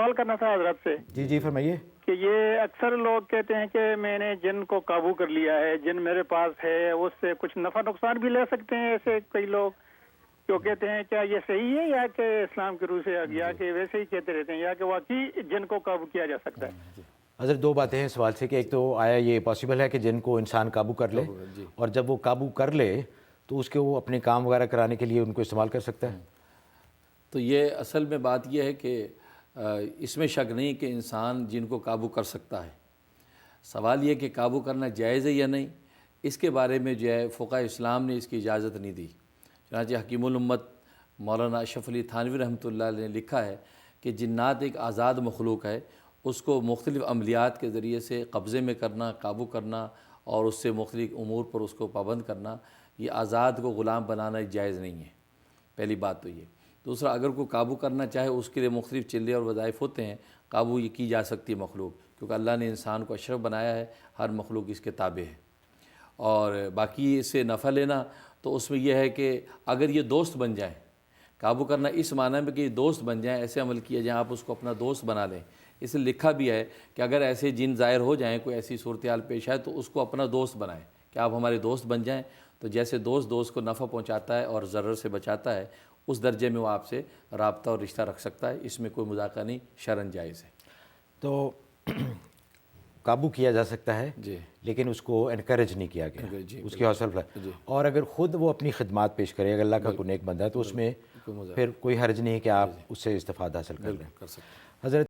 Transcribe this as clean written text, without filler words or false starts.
سوال کرنا تھا حضرت سے جی جی فرمائیے. کہ یہ اکثر لوگ کہتے ہیں کہ میں نے جن کو قابو کر لیا ہے، جن میرے پاس ہے، اس سے کچھ نفع نقصان بھی لے سکتے ہیں. ایسے کئی لوگ جو کہتے ہیں کیا یہ صحیح ہے یا کہ اسلام کی روح سے یا کہ ویسے ہی کہتے رہتے ہیں یا کہ واقعی جن کو قابو کیا جا سکتا ہے؟ حضرت دو باتیں ہیں سوال سے کہ ایک تو آیا یہ پاسبل ہے کہ جن کو انسان قابو کر لے اور جب وہ قابو کر لے تو اس کے وہ اپنے کام وغیرہ کرانے کے لیے ان کو استعمال کر سکتا ہے؟ تو یہ اصل میں بات یہ ہے کہ اس میں شک نہیں کہ انسان جن کو قابو کر سکتا ہے. سوال یہ کہ قابو کرنا جائز ہے یا نہیں، اس کے بارے میں جو ہے فقہ اسلام نے اس کی اجازت نہیں دی. چنانچہ حکیم الامت مولانا اشرف علی تھانوی رحمۃ اللہ علیہ نے لکھا ہے کہ جنات ایک آزاد مخلوق ہے، اس کو مختلف عملیات کے ذریعے سے قبضے میں کرنا، قابو کرنا اور اس سے مختلف امور پر اس کو پابند کرنا، یہ آزاد کو غلام بنانا جائز نہیں ہے. پہلی بات تو یہ. دوسرا، اگر کوئی قابو کرنا چاہے اس کے لیے مختلف چلے اور وظائف ہوتے ہیں. قابو یہ کی جا سکتی ہے مخلوق، کیونکہ اللہ نے انسان کو اشرف بنایا ہے، ہر مخلوق اس کے تابع ہے. اور باقی اس سے نفع لینا تو اس میں یہ ہے کہ اگر یہ دوست بن جائیں، قابو کرنا اس معنی میں کہ یہ دوست بن جائیں، ایسے عمل کیا جائیں آپ اس کو اپنا دوست بنا لیں. اس لیے لکھا بھی ہے کہ اگر ایسے جن ظاہر ہو جائیں، کوئی ایسی صورتحال پیش آئے تو اس کو اپنا دوست بنائیں کہ آپ ہمارے دوست بن جائیں. تو جیسے دوست کو نفع پہنچاتا ہے اور ضرر سے بچاتا ہے، اس درجے میں وہ آپ سے رابطہ اور رشتہ رکھ سکتا ہے. اس میں کوئی مذاکرہ نہیں، شرعاً جائز ہے. تو قابو کیا جا سکتا ہے جی، لیکن اس کو انکریج نہیں کیا گیا، جی، اس کی حوصلہ افزائی. اور اگر خود وہ اپنی خدمات پیش کرے، اگر اللہ کا کوئی نیک بندہ ہے تو اس میں پھر کوئی حرج نہیں ہے کہ آپ اس سے استفادہ حاصل کر لیں. کر سکتے ہیں. حضرت